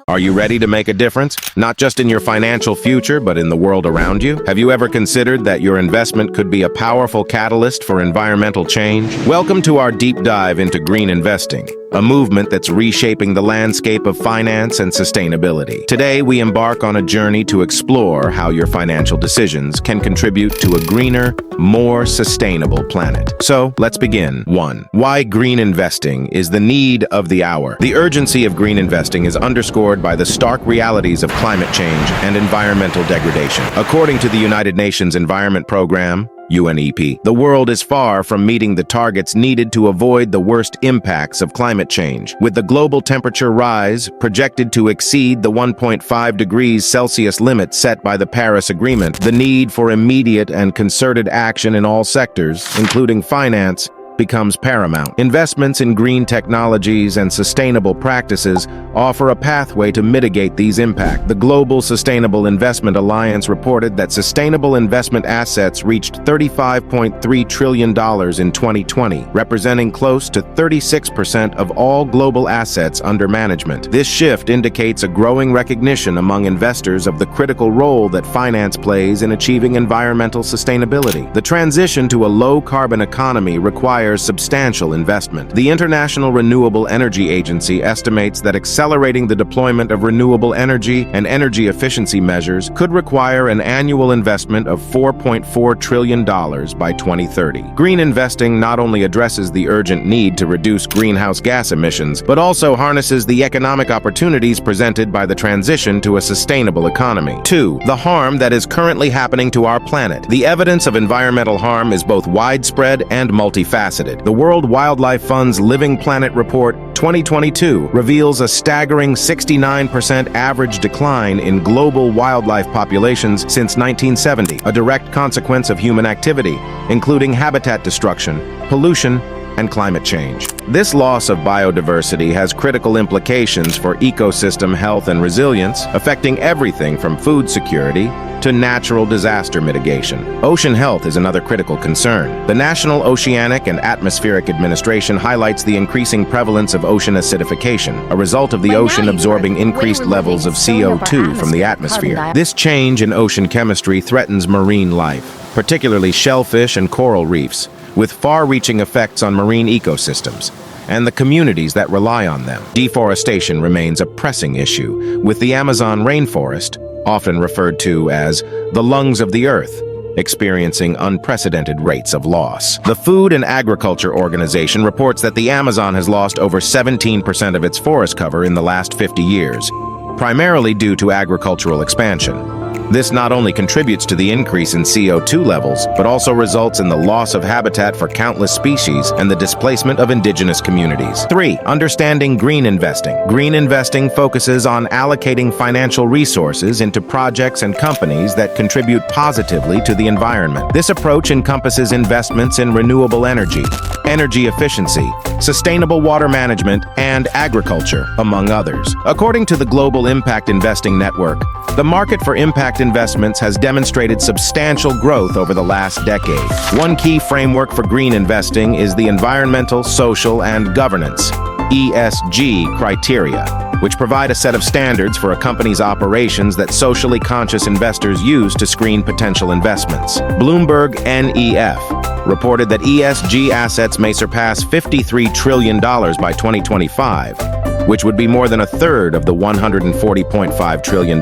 Are you ready to make a difference? Not just in your financial future, but in the world around you? Have you ever considered that your investment could be a powerful catalyst for environmental change? Welcome to our deep dive into green investing, a movement that's reshaping the landscape of finance and sustainability. Today, we embark on a journey to explore how your financial decisions can contribute to a greener, more sustainable planet. So, let's begin. 1. Why green investing is the need of the hour. The urgency of green investing is underscored by the stark realities of climate change and environmental degradation. According to the United Nations Environment Program, UNEP, the world is far from meeting the targets needed to avoid the worst impacts of climate change. With the global temperature rise projected to exceed the 1.5 degrees Celsius limit set by the Paris Agreement, the need for immediate and concerted action in all sectors, including finance, becomes paramount. Investments in green technologies and sustainable practices offer a pathway to mitigate these impacts. The Global Sustainable Investment Alliance reported that sustainable investment assets reached $35.3 trillion in 2020, representing close to 36% of all global assets under management. This shift indicates a growing recognition among investors of the critical role that finance plays in achieving environmental sustainability. The transition to a low-carbon economy requires substantial investment. The International Renewable Energy Agency estimates that accelerating the deployment of renewable energy and energy efficiency measures could require an annual investment of $4.4 trillion by 2030. Green investing not only addresses the urgent need to reduce greenhouse gas emissions, but also harnesses the economic opportunities presented by the transition to a sustainable economy. 2. The harm that is currently happening to our planet. The evidence of environmental harm is both widespread and multifaceted. The World Wildlife Fund's Living Planet Report 2022 reveals a staggering 69% average decline in global wildlife populations since 1970, a direct consequence of human activity, including habitat destruction, pollution, and climate change. This loss of biodiversity has critical implications for ecosystem health and resilience, affecting everything from food security to natural disaster mitigation. Ocean health is another critical concern. The National Oceanic and Atmospheric Administration highlights the increasing prevalence of ocean acidification, a result of the ocean absorbing increased levels of CO2 from the atmosphere. This change in ocean chemistry threatens marine life, particularly shellfish and coral reefs, with far-reaching effects on marine ecosystems and the communities that rely on them. Deforestation remains a pressing issue, with the Amazon rainforest, often referred to as the lungs of the earth, experiencing unprecedented rates of loss. The Food and Agriculture Organization reports that the Amazon has lost over 17% of its forest cover in the last 50 years, primarily due to agricultural expansion. This not only contributes to the increase in CO2 levels, but also results in the loss of habitat for countless species and the displacement of indigenous communities. 3. Understanding green investing. Green investing focuses on allocating financial resources into projects and companies that contribute positively to the environment. This approach encompasses investments in renewable energy, energy efficiency, sustainable water management, and agriculture, among others. According to the Global Impact Investing Network, the market for impact investments has demonstrated substantial growth over the last decade. One key framework for green investing is the environmental, social, and governance (ESG) criteria, which provide a set of standards for a company's operations that socially conscious investors use to screen potential investments. Bloomberg NEF reported that ESG assets may surpass $53 trillion by 2025, which would be more than a third of the $140.5 trillion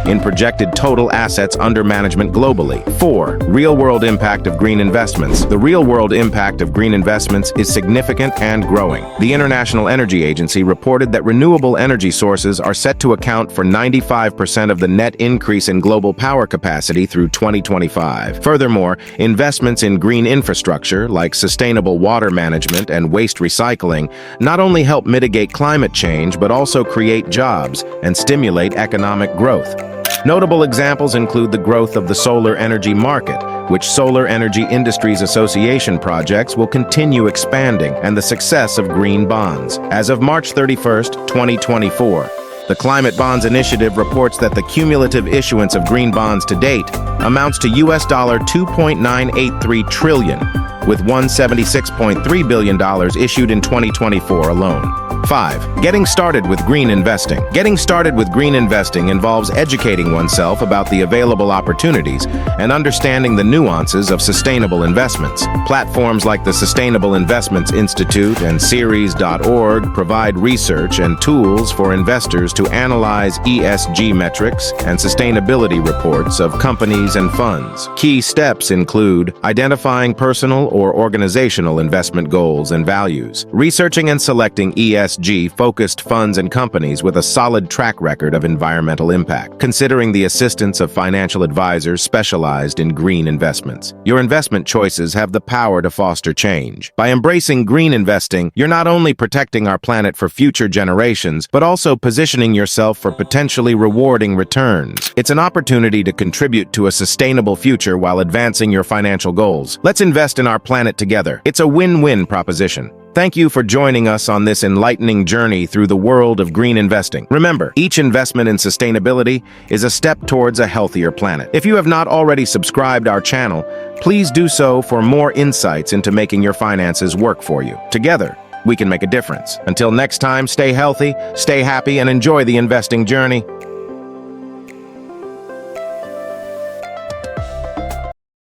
in projected total assets under management globally. 4. Real-world impact of green investments. The real-world impact of green investments is significant and growing. The International Energy Agency reported that renewable energy sources are set to account for 95% of the net increase in global power capacity through 2025. Furthermore, investments in green infrastructure, like sustainable water management and waste recycling, not only help mitigate climate change, but also create jobs and stimulate economic growth. Notable examples include the growth of the solar energy market, which Solar Energy Industries Association projects will continue expanding, and the success of green bonds. As of March 31st, 2024, the Climate Bonds Initiative reports that the cumulative issuance of green bonds to date amounts to US $2.983 trillion, with $176.3 billion issued in 2024 alone. 5. Getting started with green investing. Getting started with green investing involves educating oneself about the available opportunities and understanding the nuances of sustainable investments. Platforms like the Sustainable Investments Institute and Ceres.org provide research and tools for investors to analyze ESG metrics and sustainability reports of companies and funds. Key steps include identifying personal or organizational investment goals and values, researching and selecting ESG-focused funds and companies with a solid track record of environmental impact, considering the assistance of financial advisors specialized in green investments. Your investment choices have the power to foster change. By embracing green investing, you're not only protecting our planet for future generations, but also positioning yourself for potentially rewarding returns. It's an opportunity to contribute to a sustainable future while advancing your financial goals. Let's invest in our planet together. It's a win-win proposition. Thank you for joining us on this enlightening journey through the world of green investing. Remember, each investment in sustainability is a step towards a healthier planet. If you have not already subscribed our channel, please do so for more insights into making your finances work for you. Together, we can make a difference. Until next time, stay healthy, stay happy, and enjoy the investing journey.